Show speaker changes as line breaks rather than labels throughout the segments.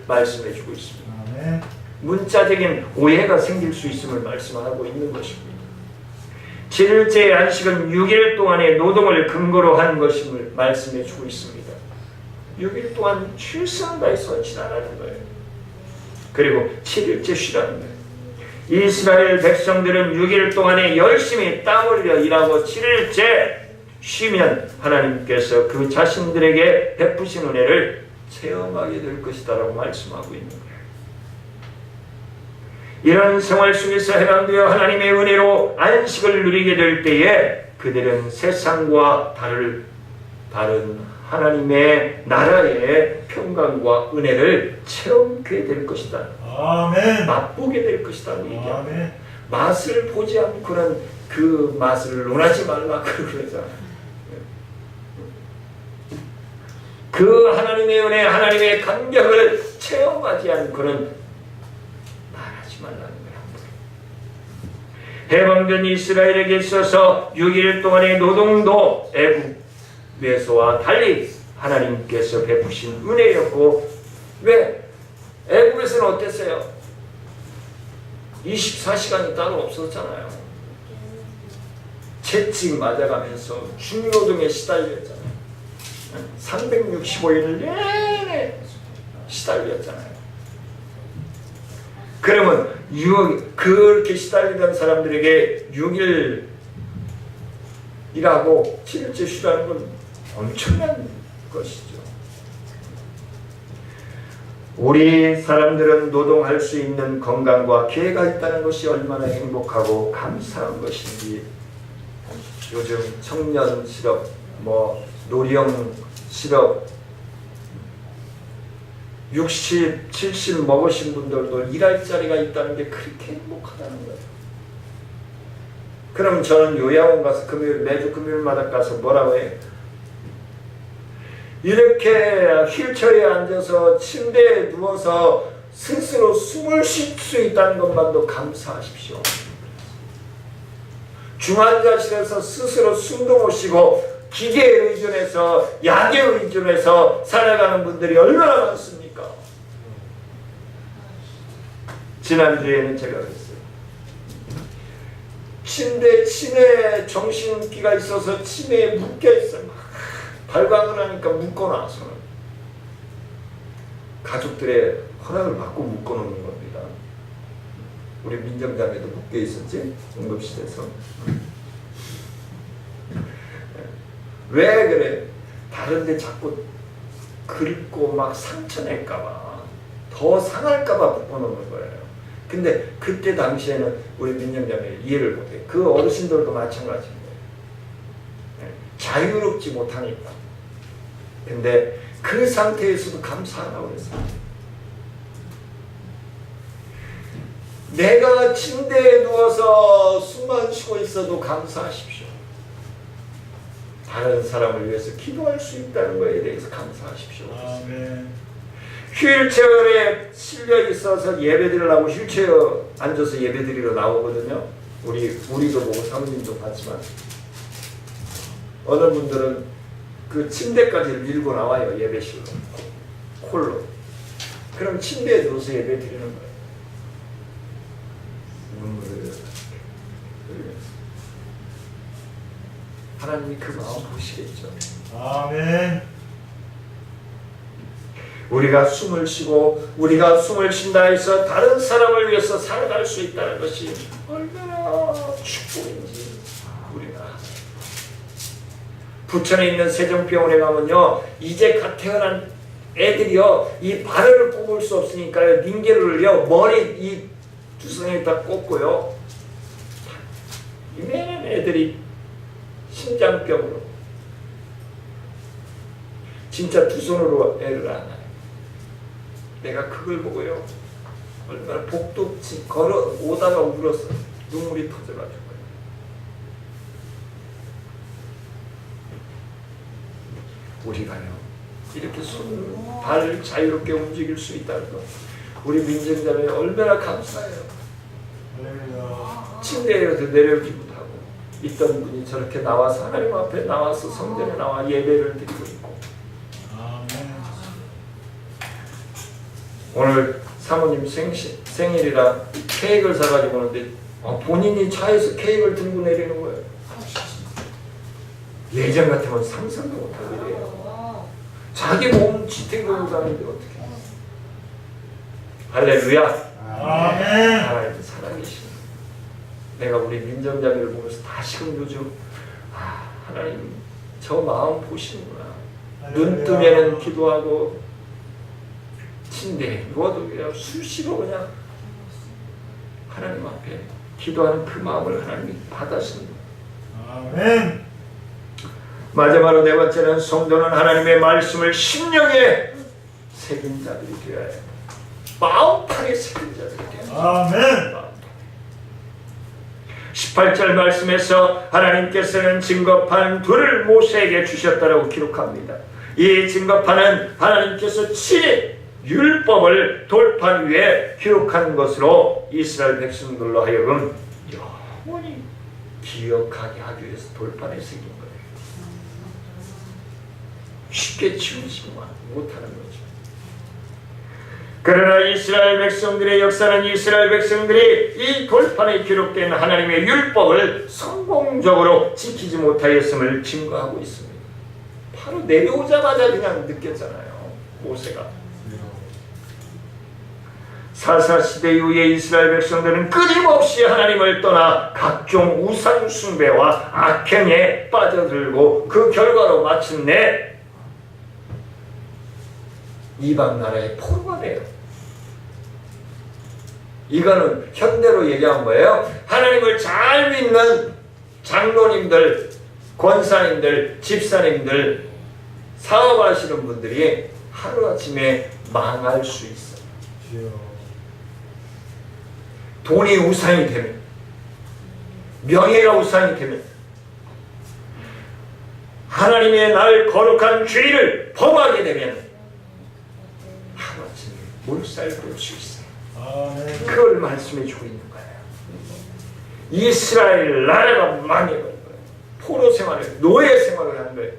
말씀해 주고 있습니다.
아멘.
문자적인 오해가 생길 수 있음을 말씀하고 있는 것입니다. 7일째의 안식은 6일 동안의 노동을 근거로 한 것임을 말씀해 주고 있습니다. 6일 동안 최선을 다해서 지나가는 거예요. 그리고 7일째 쉬라는 거예요. 이스라엘 백성들은 6일 동안에 열심히 땀 흘려 일하고 7일째 쉬면 하나님께서 그 자신들에게 베푸신 은혜를 체험하게 될 것이다 라고 말씀하고 있는 거예요. 이런 생활 속에서 해방되어 하나님의 은혜로 안식을 누리게 될 때에 그들은 세상과 다른 하나님의 나라의 평강과 은혜를 체험하게 될 것이다.
아멘.
맛보게 될 것이다. 얘기합니다.
아멘.
맛을 보지 않고는 그 맛을 논하지 말라 그러잖아요. 그 하나님의 은혜, 하나님의 감격을 체험하지 않고는 말하지 말라는 거야. 해방된 이스라엘에게 있어서 6일 동안의 노동도 애굽에서와 달리 하나님께서 베푸신 은혜였고, 왜? 애굽에서는 어땠어요? 24시간이 따로 없었잖아요. 채찍 맞아가면서 중노동에 시달렸잖아요. 365일을 내내 시달렸잖아요. 그러면 그렇게 시달리던 사람들에게 6일 일하고 7일째 쉬라는 건 엄청난 것이죠. 우리 사람들은 노동할 수 있는 건강과 기회가 있다는 것이 얼마나 행복하고 감사한 것인지, 요즘 청년 실업, 노령 실업, 60, 70 먹으신 분들도 일할 자리가 있다는 게 그렇게 행복하다는 거예요. 그럼 저는 요양원 가서 매주 금요일마다 가서 뭐라고 해요? 이렇게 휠체어에 앉아서 침대에 누워서 스스로 숨을 쉴 수 있다는 것만도 감사하십시오. 중환자실에서 스스로 숨도 못 쉬고 기계에 의존해서, 약에 의존해서 살아가는 분들이 얼마나 많습니까? 지난주에는 제가 그랬어요. 치매에 정신기가 있어서 치매에 묶여있어요. 발광을 하니까 묶어놔, 손을. 가족들의 허락을 받고 묶어놓는 겁니다. 우리 민정자매도 묶여있었지? 응급실에서. 왜 그래? 다른데 자꾸 긁고 막 상처낼까봐, 더 상할까봐 묶어놓는 거예요. 근데 그때 당시에는 우리 민정자매 이해를 못해요. 그 어르신들도 마찬가지인 거예요. 자유롭지 못하니까. 근데 그 상태에서도 감사하라고 그랬어요. 내가 침대에 누워서 숨만 쉬고 있어도 감사하십시오. 다른 사람을 위해서 기도할 수 있다는 것에 대해서 감사하십시오.
아멘.
휠체어에 실려 있어서 예배드리려고 휠체어 앉아서 예배드리러 나오거든요. 우리도 보고 사모님도 봤지만, 어느 분들은 그 침대까지 밀고 나와요. 예배실로, 콜로. 그럼 침대에 누워서 예배드리는 거예요. 눈물을 흘리면서. 하나님이 그 마음 보시겠죠.
아멘.
우리가 숨을 쉬고, 우리가 숨을 쉰다 해서 다른 사람을 위해서 살아갈 수 있다는 것이 얼마나 축복인지 우리가. 부천에 있는 세종병원에 가면요, 이제 갓 태어난 애들이요, 이 바늘을 꼽을 수 없으니까요, 링겔을요, 머리 이 주성에다 꽂고요, 이맨 애들이 심장병으로 진짜 두 손으로 애를 안아요. 내가 그걸 보고요, 얼마나 복도 없이 걸어 오다가 울었어. 눈물이 터져가지고. 우리가요, 이렇게 손, 발을 자유롭게 움직일 수 있다는 것, 우리 민정자매 얼마나 감사해요.
할렐루야.
침대에서 내려오지도 하고 있던 분이 저렇게 나와서 하나님 앞에 나와서 성전에 나와 예배를 드리고 있고,
아멘.
오늘 사모님 생일이라 케이크를 사가지고 오는데 본인이 차에서 케이크를 들고 내리는 거예요. 예전 같으면 상상도 못할 일이에요. 자기 몸 지탱으로 가는데 어떻게? 할렐루야.
아멘.
하나님 살아계신. 내가 우리 민정자매를 보면서 다시금 요즘 하나님 저 마음 보시는구나. 눈 뜨면은 기도하고 침대에 누워도 그냥 수시로 그냥 하나님 앞에 기도하는 그 마음을 하나님이 받아십니다.
아멘.
마지막으로 네 번째는 성도는 하나님의 말씀을 심령에 새긴 자들이 되어야 해요. 마음판에 새긴 자들이 되어야 해요.
아멘.
18절 말씀에서 하나님께서는 증거판 둘을 모세에게 주셨다라고 기록합니다. 이 증거판은 하나님께서 친히 율법을 돌판 위에 기록한 것으로 이스라엘 백성들로 하여금 영원히 기억하게 하기 위해서 돌판에 새긴 거예요. 쉽게 지우지 못하는 거죠. 그러나 이스라엘 백성들의 역사는 이스라엘 백성들이 이 돌판에 기록된 하나님의 율법을 성공적으로 지키지 못하였음을 증거하고 있습니다. 바로 내려오자마자 그냥 느꼈잖아요. 모세가. 사사시대 이후에 이스라엘 백성들은 끊임없이 하나님을 떠나 각종 우상 숭배와 악행에 빠져들고 그 결과로 마침내 이방 나라의 포로가 돼요. 이거는 현대로 얘기한 거예요. 하나님을 잘 믿는 장로님들, 권사님들, 집사님들, 사업하시는 분들이 하루아침에 망할 수 있어요. 돈이 우상이 되면, 명예가 우상이 되면, 하나님의 날 거룩한 죄를 범하게 되면 하루아침에 몰살될 수 있어요.
아멘.
그걸 말씀해 주고 있는 거예요. 이스라엘 나라가 망해버린 거예요. 포로 생활을, 노예 생활을 한 거예요.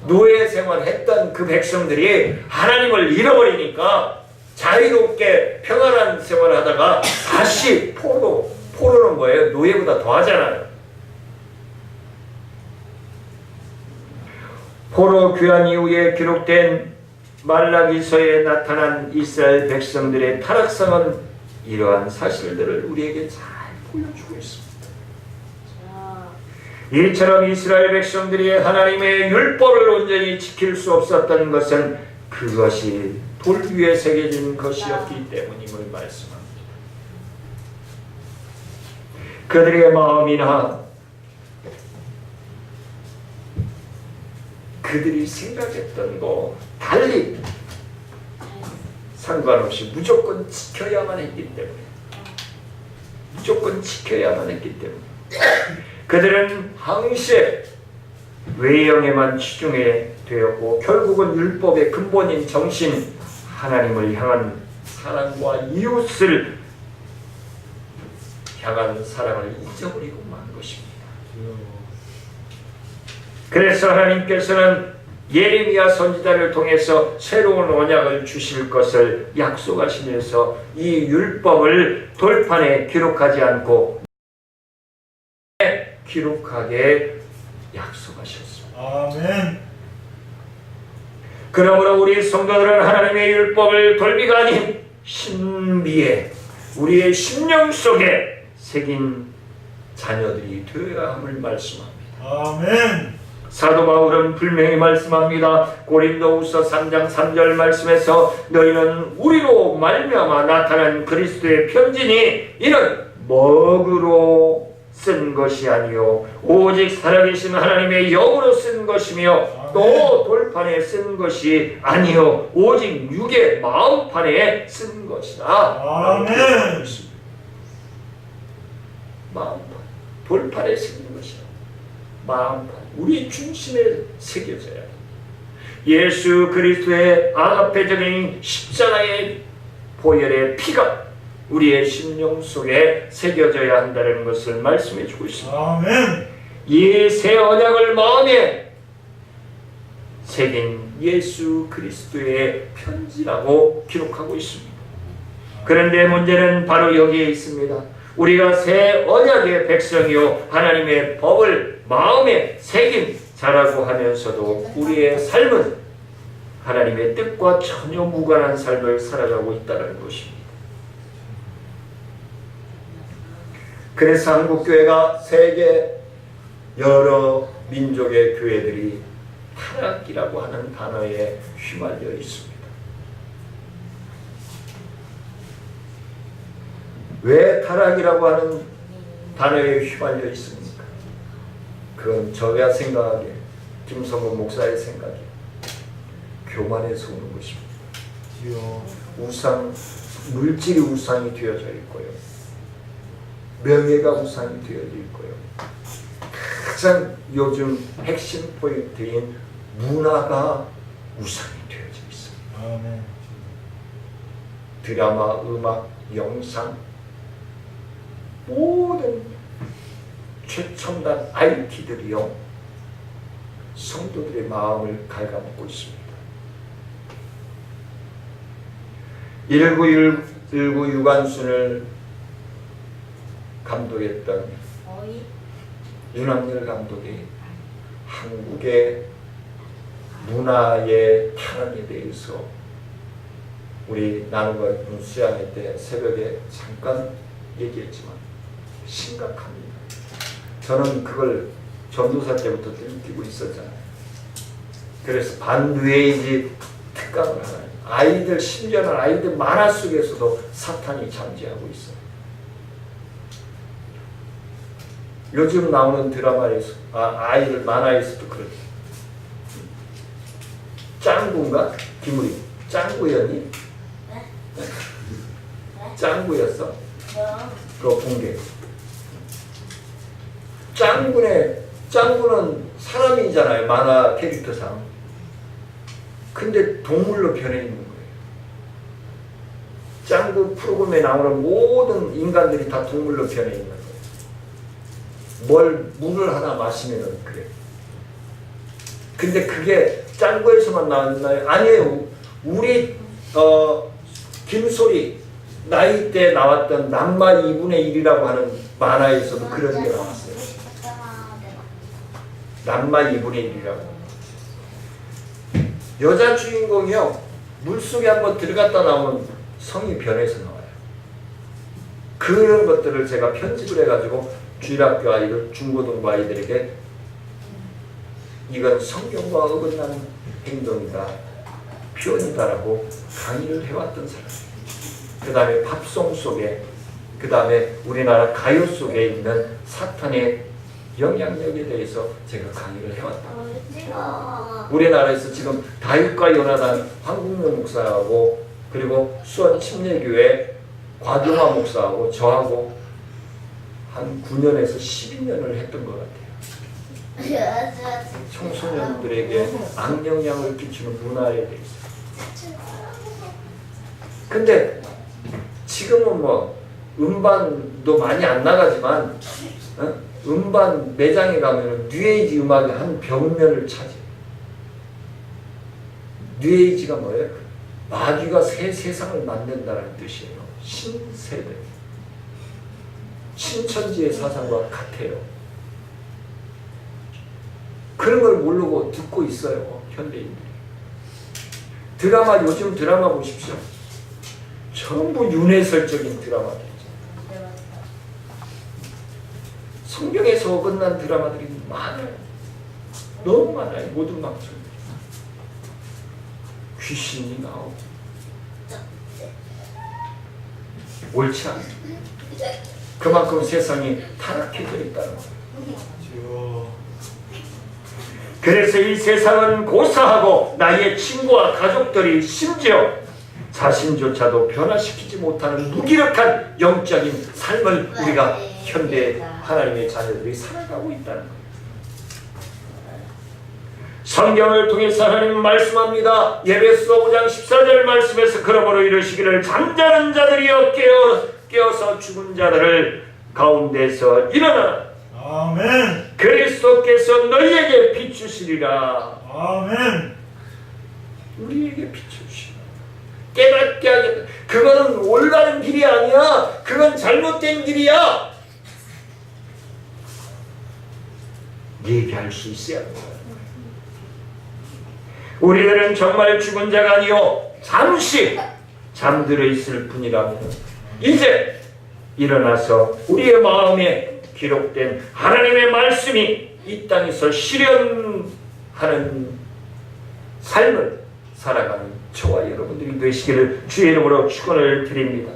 노예 생활을 했던 그 백성들이 하나님을 잃어버리니까 자유롭게 평안한 생활을 하다가 다시 포로는 뭐예요? 노예보다 더 하잖아요. 포로 귀환 이후에 기록된 말라기서에 나타난 이스라엘 백성들의 타락성은 이러한 사실들을 우리에게 잘 보여주고 있습니다. 이처럼 이스라엘 백성들이 하나님의 율법을 온전히 지킬 수 없었던 것은 그것이 돌 위에 새겨진 것이었기 때문임을 말씀합니다. 그들의 마음이나 그들이 생각했던 거 달리 상관없이 무조건 지켜야만 했기 때문에 그들은 항시 외형에만 치중해 되었고 결국은 율법의 근본인 정신 하나님을 향한 사랑과 이웃을 향한 사랑을 잊어버리고 만 것입니다. 그래서 하나님께서는 예레미야 선지자를 통해서 새로운 언약을 주실 것을 약속하시면서 이 율법을 돌판에 기록하지 않고 기록하게 약속하셨습니다.
아멘.
그러므로 우리 성도들은 하나님의 율법을 돌비가 아닌 신비에 우리의 심령 속에 새긴 자녀들이 되어야 함을 말씀합니다.
아멘.
사도 바울은 분명히 말씀합니다. 고린도후서 3장 3절 말씀에서 너희는 우리로 말미암아 나타난 그리스도의 편지니 이는 먹으로 쓴 것이 아니요 오직 살아계신 하나님의 영으로 쓴 것이며 또 돌판에 쓴 것이 아니요 오직 육의 마음판에 쓴 것이다.
아멘.
마음판, 돌판에 쓴 것이다. 마음판, 우리 중심에 새겨져야 해. 예수 그리스도의 아가페적인 십자가의 보혈의 피가 우리의 심령 속에 새겨져야 한다는 것을 말씀해 주고 있습니다.
아멘.
이 새 언약을 마음에 새긴 예수 그리스도의 편지라고 기록하고 있습니다. 그런데 문제는 바로 여기에 있습니다. 우리가 새 언약의 백성이요 하나님의 법을 마음에 새긴 자라고 하면서도 우리의 삶은 하나님의 뜻과 전혀 무관한 삶을 살아가고 있다는 것입니다. 그래서 한국교회가 세계 여러 민족의 교회들이 타락이라고 하는 단어에 휘말려 있습니다. 왜 타락이라고 하는 단어에 휘말려 있습니까? 그건 제가 생각하기에, 김성근 목사의 생각에 교만에서 오는 것입니다. 우상, 물질이 우상이 되어져 있고요. 명예가 우상이 되어져 있고요. 가장 요즘 핵심 포인트인 문화가 우상이 되어져 있습니다.
아멘.
드라마, 음악, 영상, 모든 최첨단 IT들이요 성도들의 마음을 갉아먹고 있습니다. 1919 유관순을 감독했던 윤학열 감독이 한국의 문화의 탄압에 대해서 우리 나누고 수양회 때 새벽에 잠깐 얘기했지만 심각합니다. 저는 그걸 전도사 때부터 느끼고 있었잖아요. 그래서 반뉴에이지 특강을 하나요. 아이들, 심지어는 아이들 만화 속에서도 사탄이 잠재하고 있어요. 요즘 나오는 드라마에서, 아이들 만화에서도 그렇죠. 짱구인가? 김우리. 짱구였니? 짱구였어? 그거 본 게. 짱구는 사람이잖아요. 만화 캐릭터상. 근데 동물로 변해 있는 거예요. 짱구 프로그램에 나오는 모든 인간들이 다 동물로 변해 있는 거예요. 물을 하나 마시면은 그래. 근데 그게 짱구에서만 나왔나요? 아니에요. 우리 김소리 나이 때 나왔던 남마 2분의 1이라고 하는 만화에서도 그런 게 나왔어요. 남마 2분의 1이라고. 여자 주인공이요. 물속에 한번 들어갔다 나오면 성이 변해서 나와요. 그런 것들을 제가 편집을 해가지고 주일학교 아이들, 중고등부 아이들에게 이건 성경과 어긋나는 행동이다, 표현이다라고 강의를 해왔던 사람이에요. 그 다음에 팝송 속에, 그 다음에 우리나라 가요 속에 있는 사탄의 영향력에 대해서 제가 강의를 해왔다. 우리나라에서 지금 다윗과 요나단 황국명 목사하고 그리고 수원 침례교회 곽용화 목사하고 저하고 한 9년에서 12년을 했던 것 같아요. 청소년들에게 악영향을 끼치는 문화에 대해서. 근데 지금은 뭐 음반도 많이 안 나가지만 음반 매장에 가면 뉴에이지 음악이 한 벽면을 차지해요. 뉴에이지가 뭐예요? 마귀가 새 세상을 만든다는 뜻이에요. 신세대. 신천지의 사상과 같아요. 그런 걸 모르고 듣고 있어요, 현대인들이. 드라마, 요즘 드라마 보십시오. 전부 윤회설적인 드라마들이죠. 성경에서 어긋난 드라마들이 많아요. 너무 많아요. 모든 방송들이. 귀신이 나오고 옳지 않아요. 그만큼 세상이 타락해져 있다는 거예요. 그래서 이 세상은 고사하고 나의 친구와 가족들이 심지어 자신조차도 변화시키지 못하는 무기력한 영적인 삶을 우리가 현대 하나님의 자녀들이 살아가고 있다는 거예요. 성경을 통해서 하나님 말씀합니다. 에베소 5장 14절 말씀에서 그러므로 이르시기를 잠자는 자들이여 깨어서 죽은 자들을 가운데서 일어나라.
아멘.
그리스도께서 너희에게 비추시리라.
아멘.
우리에게 비춰주시고 깨닫게 하겠다. 그거는 올바른 길이 아니야. 그건 잘못된 길이야. 얘기할 수 있어야 합니다. 우리들은 정말 죽은 자가 아니요 잠시 잠들어 있을 뿐이라면 이제 일어나서 우리의 마음에 기록된 하나님의 말씀이 이 땅에서 실현하는 삶을 살아가는 저와 여러분들이 되시기를 주의 이름으로 축원을 드립니다.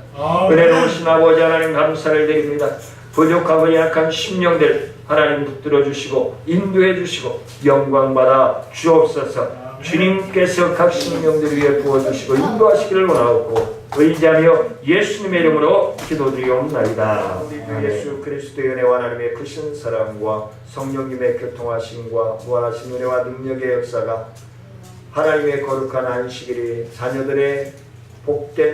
은혜로우신 아버지 하나님 감사를 드립니다. 부족하고 약한 심령들 하나님 붙들어 주시고 인도해 주시고 영광 받아 주옵소서. 주님께서 각 심령들 위해 부어주시고 인도하시기를 원하옵고 의지하며 예수님의 이름으로 기도드리옵나이다. 우리 주 예수 그리스도의 은혜와 하나님의 크신 사랑과 성령님의 교통하심과 무한하신 은혜와 능력의 역사가 하나님의 거룩한 안식일이 자녀들의 복된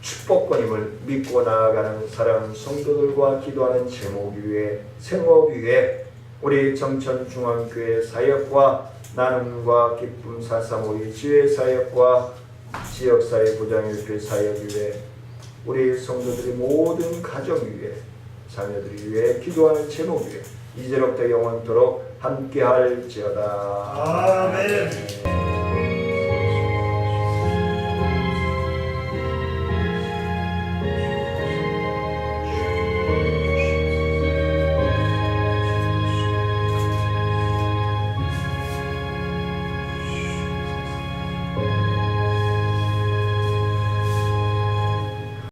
축복권임을 믿고 나아가는 사랑하는 성도들과 기도하는 제목 위에 생업 위에 우리 정천중앙교회 사역과 나눔과 기쁨 435의 지회 사역과 지역사회 부장일교 사역 위에 우리 성도들의 모든 가정 위에 자녀들이 위해 기도하는 제목 위에 이제로부터 영원토록 함께할지어다.
아멘.